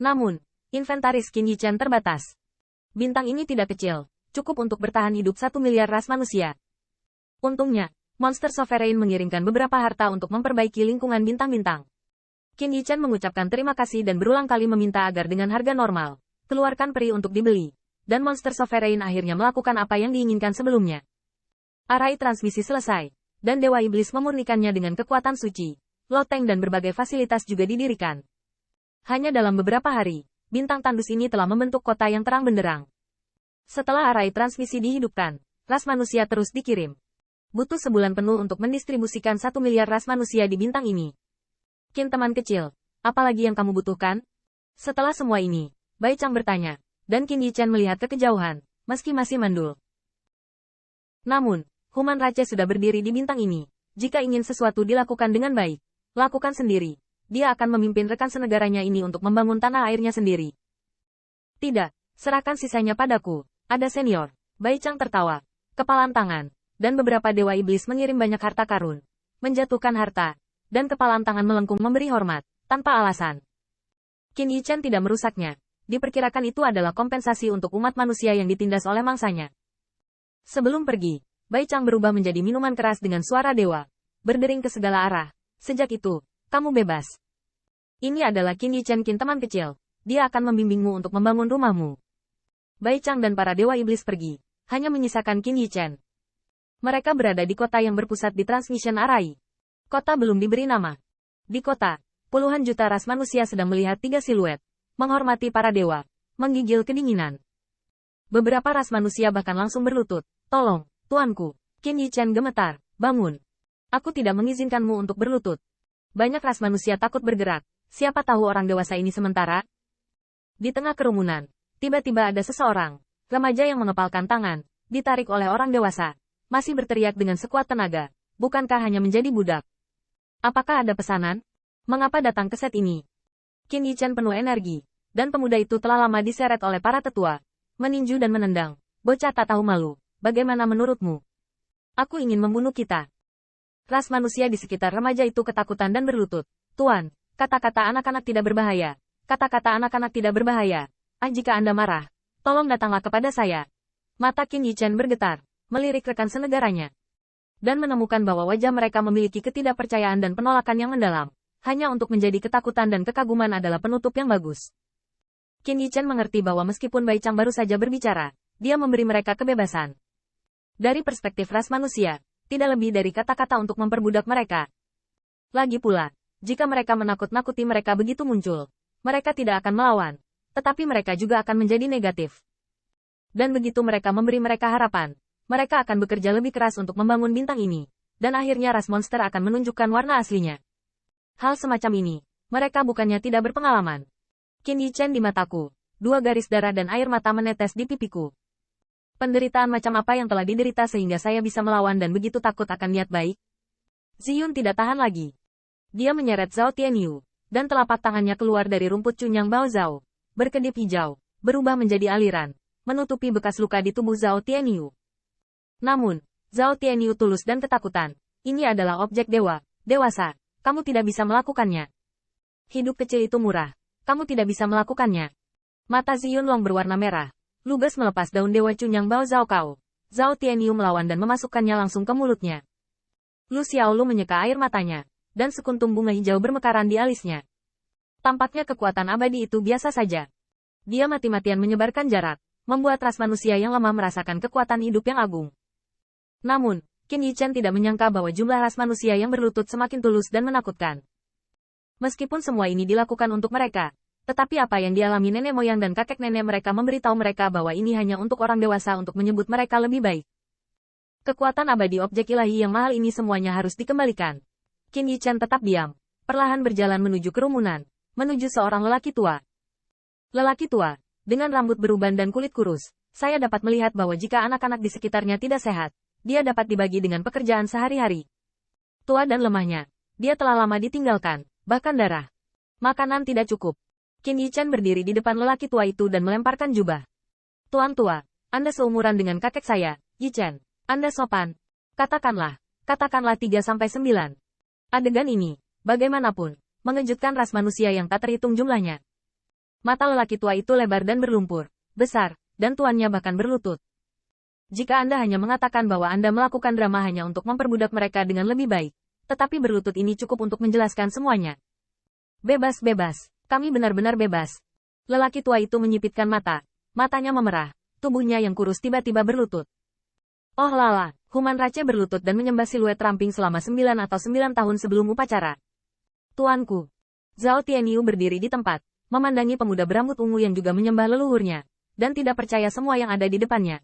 Namun, inventaris Qin Yichen terbatas. Bintang ini tidak kecil, cukup untuk bertahan hidup 1 miliar ras manusia. Untungnya, Monster Sovereign mengirimkan beberapa harta untuk memperbaiki lingkungan bintang-bintang. Qin Yichen mengucapkan terima kasih dan berulang kali meminta agar dengan harga normal, keluarkan peri untuk dibeli. Dan Monster Sovereign akhirnya melakukan apa yang diinginkan sebelumnya. Arai transmisi selesai, dan Dewa Iblis memurnikannya dengan kekuatan suci. Loteng dan berbagai fasilitas juga didirikan. Hanya dalam beberapa hari, bintang tandus ini telah membentuk kota yang terang benderang. Setelah arai transmisi dihidupkan, ras manusia terus dikirim. Butuh sebulan penuh untuk mendistribusikan 1 miliar ras manusia di bintang ini. Qin teman kecil, apalagi yang kamu butuhkan? Setelah semua ini, Bai Chang bertanya, dan Qin Yichen melihat ke kejauhan, meski masih mandul. Namun, Human Rache sudah berdiri di bintang ini. Jika ingin sesuatu dilakukan dengan baik, lakukan sendiri. Dia akan memimpin rekan senegaranya ini untuk membangun tanah airnya sendiri. Tidak, serahkan sisanya padaku. Ada senior. Bai Chang tertawa. Kepalan tangan. Dan beberapa dewa iblis mengirim banyak harta karun. Menjatuhkan harta. Dan kepalan tangan melengkung memberi hormat. Tanpa alasan. Qin Yichen tidak merusaknya. Diperkirakan itu adalah kompensasi untuk umat manusia yang ditindas oleh mangsanya. Sebelum pergi, Bai Chang berubah menjadi minuman keras dengan suara dewa. Berdering ke segala arah. Sejak itu, kamu bebas. Ini adalah Qin Yichen Qin teman kecil. Dia akan membimbingmu untuk membangun rumahmu. Bai Chang dan para dewa iblis pergi. Hanya menyisakan Qin Yichen. Mereka berada di kota yang berpusat di Transmission Arai. Kota belum diberi nama. Di kota, puluhan juta ras manusia sedang melihat 3 siluet. Menghormati para dewa. Menggigil kedinginan. Beberapa ras manusia bahkan langsung berlutut. Tolong, tuanku. Qin Yichen gemetar. Bangun. Aku tidak mengizinkanmu untuk berlutut. Banyak ras manusia takut bergerak. Siapa tahu orang dewasa ini sementara? Di tengah kerumunan, tiba-tiba ada seseorang, remaja yang mengepalkan tangan, ditarik oleh orang dewasa. Masih berteriak dengan sekuat tenaga. Bukankah hanya menjadi budak? Apakah ada pesanan? Mengapa datang ke set ini? Qin Yichen penuh energi. Dan pemuda itu telah lama diseret oleh para tetua. Meninju dan menendang. Bocah tak tahu malu. Bagaimana menurutmu? Aku ingin membunuh kita. Ras manusia di sekitar remaja itu ketakutan dan berlutut. Tuan, kata-kata anak-anak tidak berbahaya. Kata-kata anak-anak tidak berbahaya. Jika Anda marah, tolong datanglah kepada saya. Mata Qin Yichen bergetar. Melirik rekan senegaranya. Dan menemukan bahwa wajah mereka memiliki ketidakpercayaan dan penolakan yang mendalam. Hanya untuk menjadi ketakutan dan kekaguman adalah penutup yang bagus. Qin Yichen mengerti bahwa meskipun Bai Chang baru saja berbicara, dia memberi mereka kebebasan. Dari perspektif ras manusia, tidak lebih dari kata-kata untuk memperbudak mereka. Lagi pula, jika mereka menakut-nakuti mereka begitu muncul, mereka tidak akan melawan, tetapi mereka juga akan menjadi negatif. Dan begitu mereka memberi mereka harapan, mereka akan bekerja lebih keras untuk membangun bintang ini, dan akhirnya ras monster akan menunjukkan warna aslinya. Hal semacam ini, mereka bukannya tidak berpengalaman. Qin Yichen di mataku, 2 garis darah dan air mata menetes di pipiku. Penderitaan macam apa yang telah diderita sehingga saya bisa melawan dan begitu takut akan niat baik? Ziyun tidak tahan lagi. Dia menyeret Zhao Tianyu, dan telapak tangannya keluar dari rumput cunyang Bao Zhao. Berkedip hijau, berubah menjadi aliran, menutupi bekas luka di tubuh Zhao Tianyu. Namun, Zhao Tianyu tulus dan ketakutan. Ini adalah objek dewa, dewasa. Kamu tidak bisa melakukannya. Hidup kecil itu murah. Kamu tidak bisa melakukannya. Mata Ziyun Long berwarna merah. Lugas melepas daun dewa cunyang Bao Zhao Kao. Zhao Tianyu melawan dan memasukkannya langsung ke mulutnya. Lu Xiaolu menyeka air matanya, dan sekuntum bunga hijau bermekaran di alisnya. Tampaknya kekuatan abadi itu biasa saja. Dia mati-matian menyebarkan jarak, membuat ras manusia yang lemah merasakan kekuatan hidup yang agung. Namun, Qin Yichen tidak menyangka bahwa jumlah ras manusia yang berlutut semakin tulus dan menakutkan. Meskipun semua ini dilakukan untuk mereka, tetapi apa yang dialami nenek moyang dan kakek nenek mereka memberitahu mereka bahwa ini hanya untuk orang dewasa untuk menyebut mereka lebih baik. Kekuatan abadi objek ilahi yang mahal ini semuanya harus dikembalikan. Qin Yichen tetap diam, perlahan berjalan menuju kerumunan, menuju seorang lelaki tua. Lelaki tua, dengan rambut beruban dan kulit kurus, saya dapat melihat bahwa jika anak-anak di sekitarnya tidak sehat, dia dapat dibagi dengan pekerjaan sehari-hari. Tua dan lemahnya, dia telah lama ditinggalkan, bahkan darah. Makanan tidak cukup. Qin Yichen berdiri di depan lelaki tua itu dan melemparkan jubah. Tuan tua, Anda seumuran dengan kakek saya, Yichen. Anda sopan. Katakanlah 3-9. Adegan ini, bagaimanapun, mengejutkan ras manusia yang tak terhitung jumlahnya. Mata lelaki tua itu lebar dan berlumpur, besar, dan tuannya bahkan berlutut. Jika Anda hanya mengatakan bahwa Anda melakukan drama hanya untuk memperbudak mereka dengan lebih baik, tetapi berlutut ini cukup untuk menjelaskan semuanya. Bebas, bebas. Kami benar-benar bebas. Lelaki tua itu menyipitkan mata. Matanya memerah. Tubuhnya yang kurus tiba-tiba berlutut. Oh lala, Human Rache berlutut dan menyembah siluet ramping selama 9 atau 9 tahun sebelum upacara. Tuanku. Zhao Tianyu berdiri di tempat, memandangi pemuda berambut ungu yang juga menyembah leluhurnya, dan tidak percaya semua yang ada di depannya.